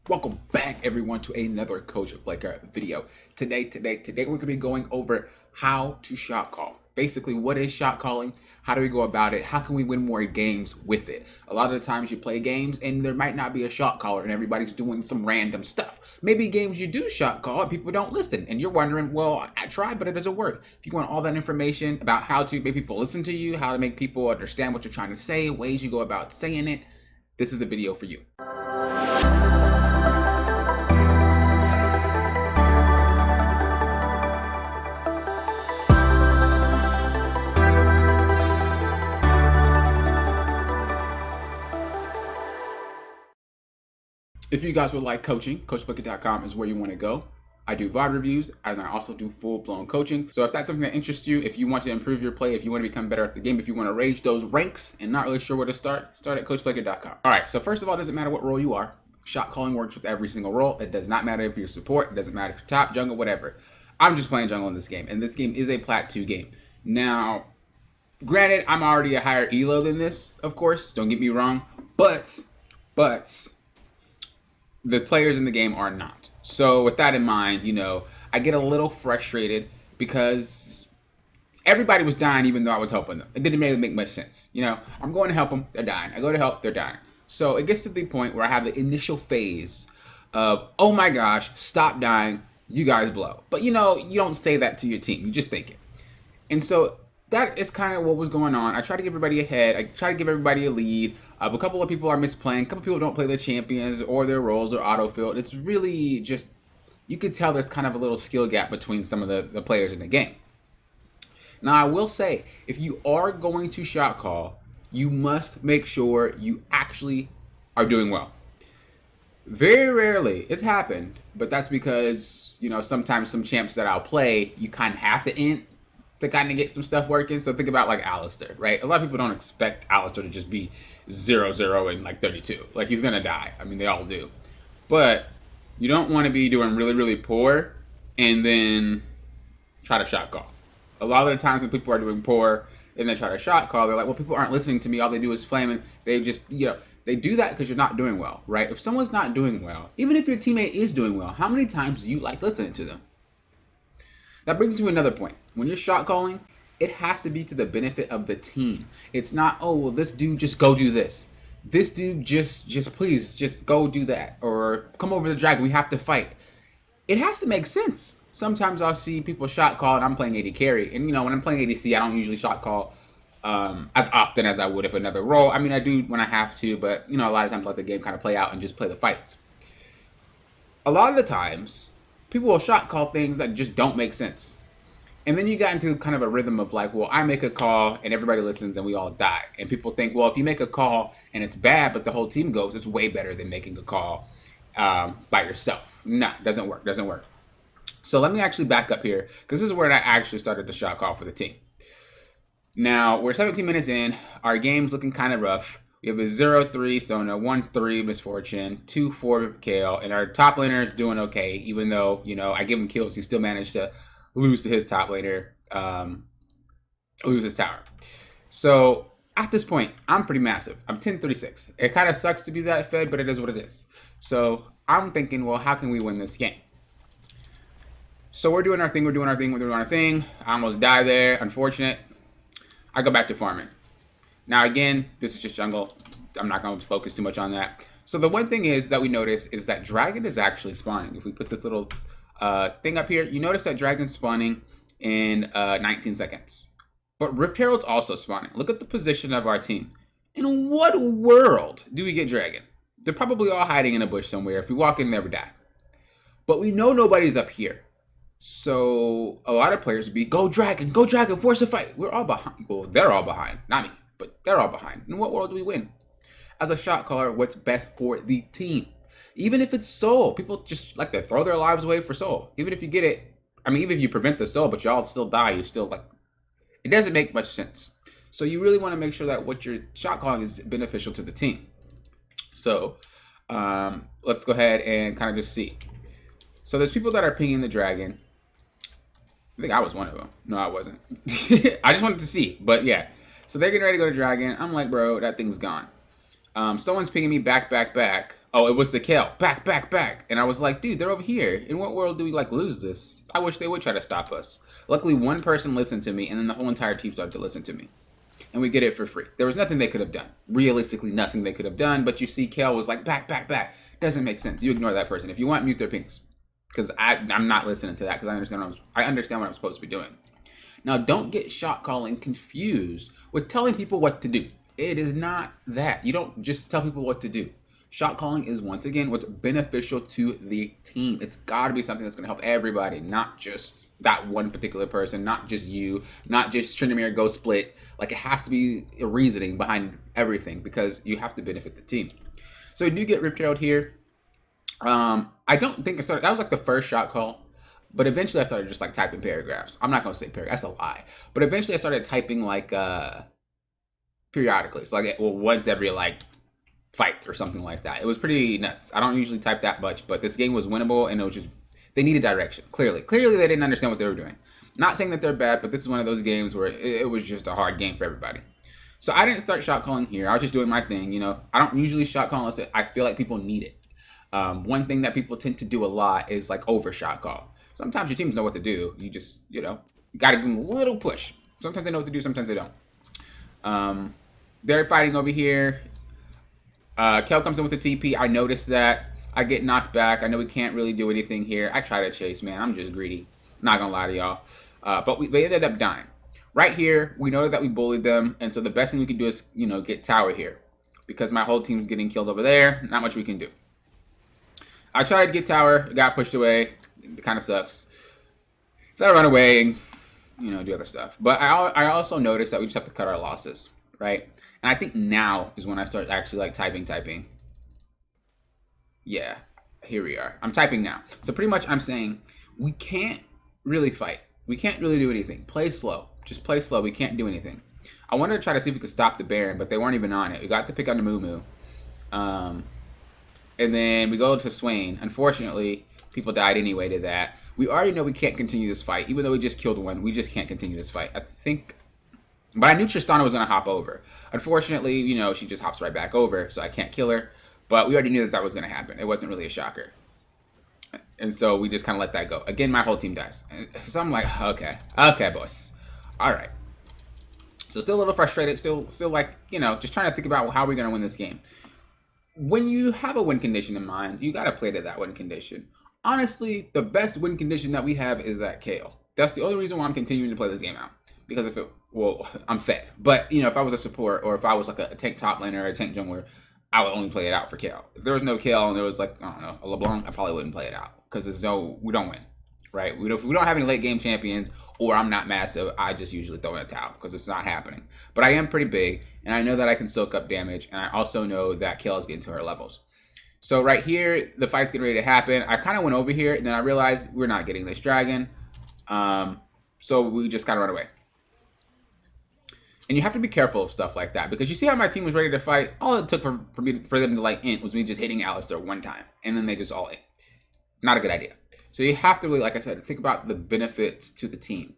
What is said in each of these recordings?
Welcome back, everyone, to another Coach Blaker video. Today, we're going to be going over how to shot call. Basically, what is shot calling? How do we go about it? How can we win more games with it? A lot of the times you play games and there might not be a shot caller and everybody's doing some random stuff. Maybe games you do shot call and people don't listen and you're wondering, well, I tried, but it doesn't work. If you want all that information about how to make people listen to you, how to make people understand what you're trying to say, ways you go about saying it, this is a video for you. If you guys would like coaching, CoachBlaker.com is where you want to go. I do VOD reviews and I also do full-blown coaching. So if that's something that interests you, if you want to improve your play, if you want to become better at the game, if you want to raise those ranks and not really sure where to start at CoachBlaker.com. All right, so first of all, it doesn't matter what role you are. Shot calling works with every single role. It does not matter if you're support. It doesn't matter if you're top, jungle, whatever. I'm just playing jungle in this game, and this game is a Plat 2 game. Now, granted, I'm already a higher elo than this, of course. Don't get me wrong. But the players in the game are not. So with that in mind, I get a little frustrated because everybody was dying even though I was helping them. It didn't really make much sense. I'm going to help them, they're dying. I go to help, they're dying. So it gets to the point where I have the initial phase of, oh my gosh, stop dying, you guys blow. But you don't say that to your team, you just think it. And so that is kind of what was going on. I try to give everybody a head. I try to give everybody a lead. A couple of people are misplaying. A couple of people don't play their champions or their roles or autofill. It's really just, you can tell there's kind of a little skill gap between some of the players in the game. Now, I will say, if you are going to shot call, you must make sure you actually are doing well. Very rarely, it's happened, but that's because, sometimes some champs that I'll play, you kind of have to int to kind of get some stuff working. So think about like Alistar, right? A lot of people don't expect Alistar to just be 0-0 and like 32. Like he's gonna die. I mean, they all do. But you don't want to be doing really, really poor and then try to shot call. A lot of the times when people are doing poor and they try to shot call, they're like, well, people aren't listening to me. All they do is flame, and they just, they do that because you're not doing well, right? If someone's not doing well, even if your teammate is doing well, how many times do you like listening to them? That brings me to another point. When you're shot calling, it has to be to the benefit of the team. It's not, oh, well, this dude just go do this. This dude just please, just go do that. Or come over the dragon, we have to fight. It has to make sense. Sometimes I'll see people shot call and I'm playing AD carry. And, when I'm playing ADC, I don't usually shot call as often as I would if another role. I mean, I do when I have to, but, a lot of times I let the game kind of play out and just play the fights. A lot of the times, people will shot call things that just don't make sense. And then you got into kind of a rhythm of like, well, I make a call and everybody listens and we all die. And people think, well, if you make a call and it's bad, but the whole team goes, it's way better than making a call by yourself. No, doesn't work. So let me actually back up here, because this is where I actually started the shot call for the team. Now, we're 17 minutes in. Our game's looking kind of rough. We have a 0-3 Sona, 1-3 Misfortune, 2-4 Kale, and our top laner is doing okay, even though, I give him kills. He still managed to lose to his top laner, lose his tower. So, at this point, I'm pretty massive. I'm 10-36. It kind of sucks to be that fed, but it is what it is. So, I'm thinking, well, how can we win this game? So, we're doing our thing. I almost die there. Unfortunate. I go back to farming. Now, again, this is just jungle. I'm not going to focus too much on that. So the one thing is that we notice is that dragon is actually spawning. If we put this little thing up here, you notice that dragon's spawning in 19 seconds. But Rift Herald's also spawning. Look at the position of our team. In what world do we get dragon? They're probably all hiding in a bush somewhere. If we walk in, never die. But we know nobody's up here. So a lot of players would be, go dragon, force a fight. We're all behind. Well, they're all behind. Not me, but they're all behind. In what world do we win? As a shot caller, what's best for the team? Even if it's soul, people just like to throw their lives away for soul. Even if you get it, even if you prevent the soul, but y'all still die, you're still like, it doesn't make much sense. So you really want to make sure that what you're shot calling is beneficial to the team. So let's go ahead and kind of just see. So there's people that are pinging the dragon. I think I was one of them. No, I wasn't. I just wanted to see, but yeah. So they're getting ready to go to dragon. I'm like, bro, that thing's gone. Someone's pinging me back. Oh, it was the Kale. Back, back, back. And I was like, dude, they're over here. In what world do we like lose this? I wish they would try to stop us. Luckily, one person listened to me, and then the whole entire team started to listen to me. And we get it for free. There was nothing they could have done. Realistically, nothing they could have done. But you see, Kale was like, back, back, back. Doesn't make sense. You ignore that person. If you want, mute their pings. Because I'm not listening to that because I understand what I'm supposed to be doing. Now, don't get shot calling confused with telling people what to do. It is not that. You don't just tell people what to do. Shot calling is, once again, what's beneficial to the team. It's got to be something that's going to help everybody, not just that one particular person, not just you, not just Tryndamere go split. Like, it has to be a reasoning behind everything because you have to benefit the team. So we do get Rift Herald here. I don't think I started. That was like the first shot call. But eventually I started just like typing paragraphs. I'm not going to say paragraphs. That's a lie. But eventually I started typing like periodically. So like, well, once every like fight or something like that. It was pretty nuts. I don't usually type that much, but this game was winnable and it was just, they needed direction. Clearly they didn't understand what they were doing. Not saying that they're bad, but this is one of those games where it was just a hard game for everybody. So I didn't start shot calling here. I was just doing my thing. You know, I don't usually shot call unless I feel like people need it. One thing that people tend to do a lot is like over shot call. Sometimes your teams know what to do. You just, you know, you got to give them a little push. Sometimes they know what to do. Sometimes they don't. They're fighting over here. Kel comes in with a TP. I noticed that. I get knocked back. I know we can't really do anything here. I try to chase, man. I'm just greedy. Not going to lie to y'all. But they ended up dying. Right here, we know that we bullied them. And so the best thing we can do is, you know, get tower here. Because my whole team's getting killed over there. Not much we can do. I tried to get tower. Got pushed away. It kind of sucks. Then I run away and, you know, do other stuff. But I also noticed that we just have to cut our losses, right? And I think now is when I start actually like typing. Yeah, here we are. I'm typing now. So pretty much I'm saying we can't really fight. We can't really do anything. Play slow. Just play slow. We can't do anything. I wanted to try to see if we could stop the Baron, but they weren't even on it. We got to pick on the Moo. And then we go to Swain. Unfortunately, people died anyway to that. We already know we can't continue this fight. Even though we just killed one, we just can't continue this fight. I think... But I knew Tristana was going to hop over. Unfortunately, you know, she just hops right back over, so I can't kill her. But we already knew that that was going to happen. It wasn't really a shocker. And so we just kind of let that go. Again, my whole team dies. And so I'm like, okay, boys. All right. So still a little frustrated. Still like, you know, just trying to think about how we're going to win this game. When you have a win condition in mind, you got to play to that win condition. Honestly, the best win condition that we have is that Kale. That's the only reason why I'm continuing to play this game out. Because if it, well, I'm fed. But, you know, if I was a support or if I was like a tank top laner or a tank jungler, I would only play it out for Kale. If there was no Kale and there was like, I don't know, a LeBlanc, I probably wouldn't play it out. Because we don't win, right? We don't have any late game champions or I'm not massive, I just usually throw in a towel because it's not happening. But I am pretty big and I know that I can soak up damage and I also know that Kale is getting to her levels. So right here, the fight's getting ready to happen. I kind of went over here and then I realized we're not getting this dragon. So we just kind of run away. And you have to be careful of stuff like that because you see how my team was ready to fight. All it took for them to like int was me just hitting Alistar one time, and then they just all int. Not a good idea. So you have to really, like I said, think about the benefits to the team.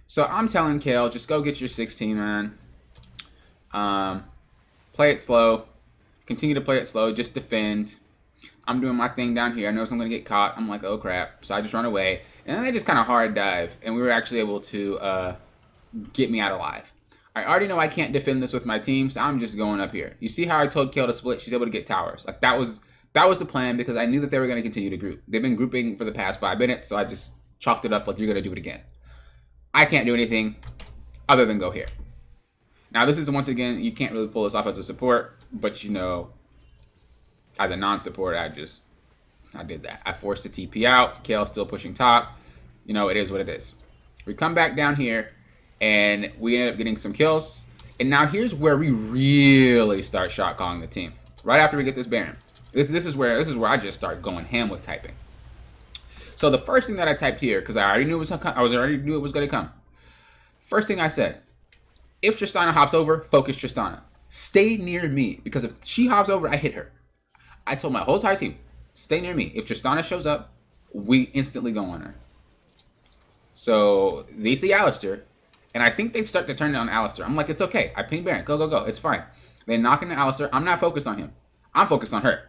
So I'm telling Kale, just go get your 16, man. Play it slow. Continue to play it slow. Just defend. I'm doing my thing down here. I know I'm gonna get caught. I'm like, oh crap. So I just run away, and then they just kind of hard dive, and we were actually able to get me out alive. I already know I can't defend this with my team, so I'm just going up here. You see how I told Kale to split? She's able to get towers. Like that was the plan because I knew that they were going to continue to group. They've been grouping for the past 5 minutes, so I just chalked it up like you're going to do it again. I can't do anything other than go here. Now this is, once again, you can't really pull this off as a support, but you know, as a non-support, I did that. I forced the TP out. Kale's still pushing top. You know, it is what it is. We come back down here. And we end up getting some kills. And now here's where we really start shot calling the team. Right after we get this Baron. This is where I just start going ham with typing. So the first thing that I typed here, because I already knew it was going to come. First thing I said, if Tristana hops over, focus Tristana. Stay near me. Because if she hops over, I hit her. I told my whole entire team, stay near me. If Tristana shows up, we instantly go on her. So they see Alistar. And I think they start to turn down Alistar. I'm like, it's okay. I ping Baron. Go. It's fine. They knock into Alistar. I'm not focused on him. I'm focused on her.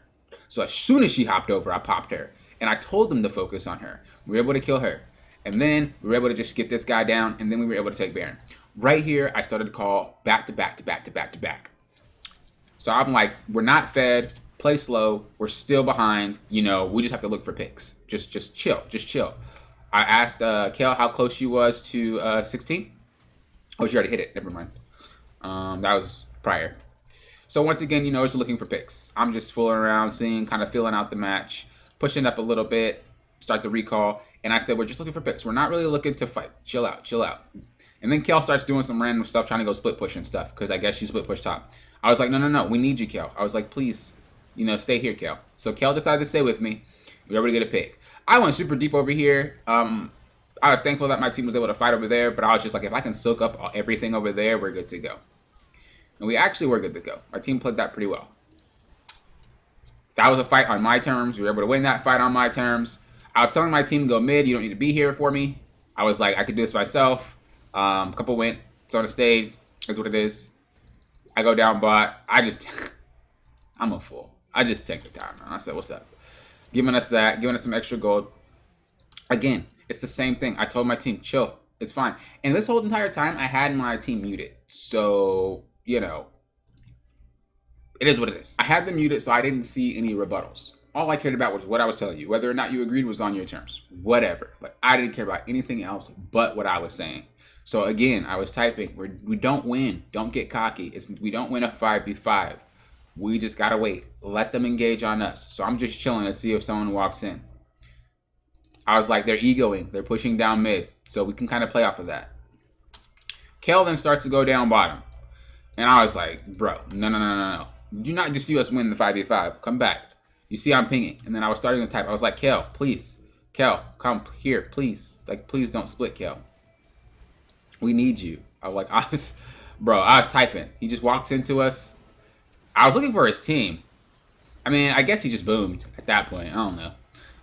So as soon as she hopped over, I popped her. And I told them to focus on her. We were able to kill her. And then we were able to just get this guy down, and then we were able to take Baron. Right here, I started to call back to back to back to back to back. So I'm like, we're not fed. Play slow. We're still behind. You know, we just have to look for picks. Just chill. Just chill. I asked Kale how close she was to 16. Oh, she already hit it. Never mind. That was prior. So once again, you know, it's looking for picks. I'm just fooling around, seeing, kind of feeling out the match, pushing up a little bit, start the recall. And I said, we're just looking for picks. We're not really looking to fight. Chill out. Chill out. And then Kale starts doing some random stuff, trying to go split push and stuff, because I guess she split push top. I was like, no, we need you, Kale. I was like, please, you know, stay here, Kale. So Kale decided to stay with me. We were able to get a pick. I went super deep over here. I was thankful that my team was able to fight over there, but I was just like, if I can soak up everything over there, we're good to go. And we actually were good to go. Our team played that pretty well. That was a fight on my terms. We were able to win that fight on my terms. I was telling my team to go mid. You don't need to be here for me. I was like, I could do this myself. A couple went. It's on the stage. Is what it is. I go down bot. I'm a fool. I just take the time. I said, what's up? Giving us that. Giving us some extra gold. Again, it's the same thing. I told my team, chill. It's fine. And this whole entire time, I had my team muted. So, you know, it is what it is. I had them muted, so I didn't see any rebuttals. All I cared about was what I was telling you. Whether or not you agreed was on your terms. Whatever. Like, I didn't care about anything else but what I was saying. So, again, I was typing, we don't win. Don't get cocky. We don't win a 5v5. We just got to wait. Let them engage on us. So, I'm just chilling to see if someone walks in. I was like, they're egoing. They're pushing down mid. So, we can kind of play off of that. Kale then starts to go down bottom. And I was like, bro, no. Do not just see us win the 5v5. Come back. You see I'm pinging. And then I was starting to type. I was like, Kale, please. Kale, come here, please. Like, please don't split, Kale. We need you. I was typing. He just walks into us. I was looking for his team. I mean, I guess he just boomed at that point. I don't know.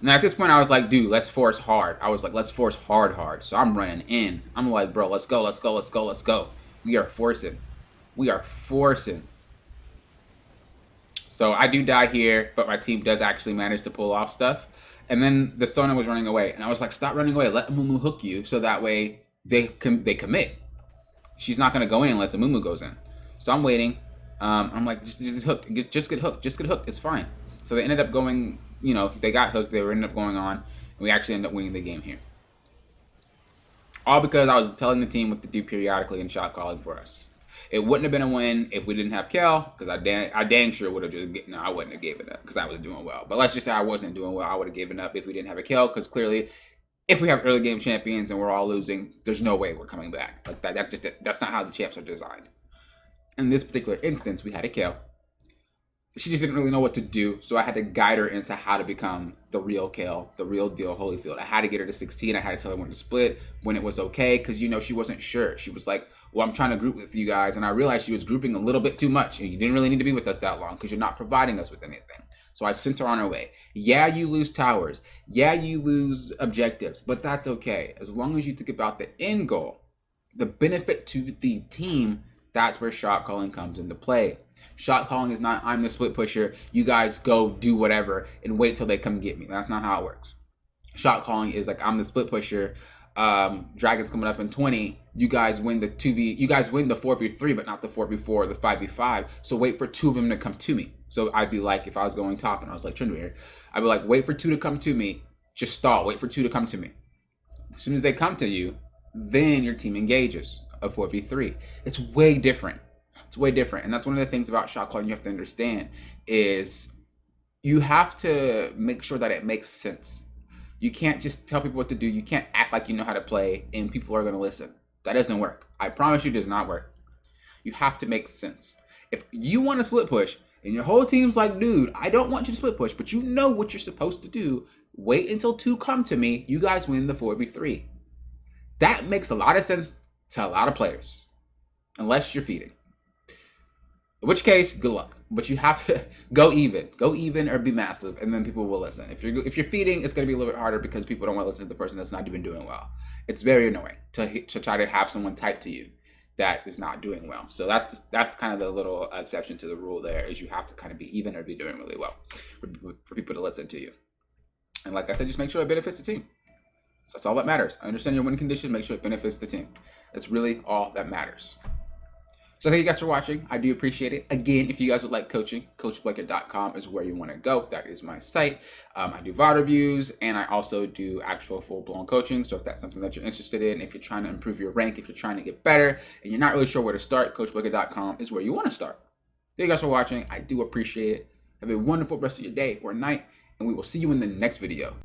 And at this point, I was like, dude, let's force hard. I was like, let's force hard. So I'm running in. I'm like, bro, let's go. We are forcing. So I do die here, but my team does actually manage to pull off stuff. And then the Sona was running away. And I was like, stop running away. Let Amumu hook you so that way they commit. She's not going to go in unless Amumu goes in. So I'm waiting. I'm like, just hooked. Just get hooked. It's fine. So they ended up going, you know, they got hooked. They ended up going on. And we actually ended up winning the game here. All because I was telling the team what to do periodically and shot calling for us. It wouldn't have been a win if we didn't have Kel, because I dang sure would have just, no, I wouldn't have given up because I was doing well. But let's just say I wasn't doing well. I would have given up if we didn't have a Kel, because clearly, if we have early game champions and we're all losing, there's no way we're coming back. Like that's not how the champs are designed. In this particular instance, we had a Kel. She just didn't really know what to do, so I had to guide her into how to become the real Kale, the real deal Holyfield. I had to get her to 16. I had to tell her when to split, when it was okay, because, you know, she wasn't sure. She was like, well, I'm trying to group with you guys, and I realized she was grouping a little bit too much, and you didn't really need to be with us that long because you're not providing us with anything. So I sent her on her way. Yeah, you lose towers. Yeah, you lose objectives, but that's okay. As long as you think about the end goal, the benefit to the team, that's where shot calling comes into play. Shot calling is not, I'm the split pusher, you guys go do whatever and wait till they come get me. That's not how it works. Shot calling is like, I'm the split pusher, Dragon's coming up in 20, you guys win the 4v3, but not the 4v4 or the 5v5, so wait for two of them to come to me. So I'd be like, if I was going top and I was like Tryndamere, I'd be like, wait for two to come to me, just stall, wait for two to come to me. As soon as they come to you, then your team engages a 4v3. It's way different. It's way different. And that's one of the things about shot calling you have to understand is you have to make sure that it makes sense. You can't just tell people what to do. You can't act like you know how to play and people are going to listen. That doesn't work. I promise you it does not work. You have to make sense. If you want to split push and your whole team's like, dude, I don't want you to split push, but you know what you're supposed to do. Wait until two come to me. You guys win the 4v3. That makes a lot of sense to a lot of players. Unless you're feeding. In which case, good luck. But you have to go even or be massive, and then people will listen. If you're feeding, it's going to be a little bit harder because people don't want to listen to the person that's not even doing well. It's very annoying to try to have someone type to you that is not doing well. So that's kind of the little exception to the rule there, is you have to kind of be even or be doing really well for people to listen to you. And like I said, just make sure it benefits the team. So that's all that matters. Understand your win condition, make sure it benefits the team. That's really all that matters. So thank you guys for watching. I do appreciate it. Again, if you guys would like coaching, coachblakett.com is where you want to go. That is my site. I do VOD reviews, and I also do actual full-blown coaching. So if that's something that you're interested in, if you're trying to improve your rank, if you're trying to get better, and you're not really sure where to start, coachblakett.com is where you want to start. Thank you guys for watching. I do appreciate it. Have a wonderful rest of your day or night, and we will see you in the next video.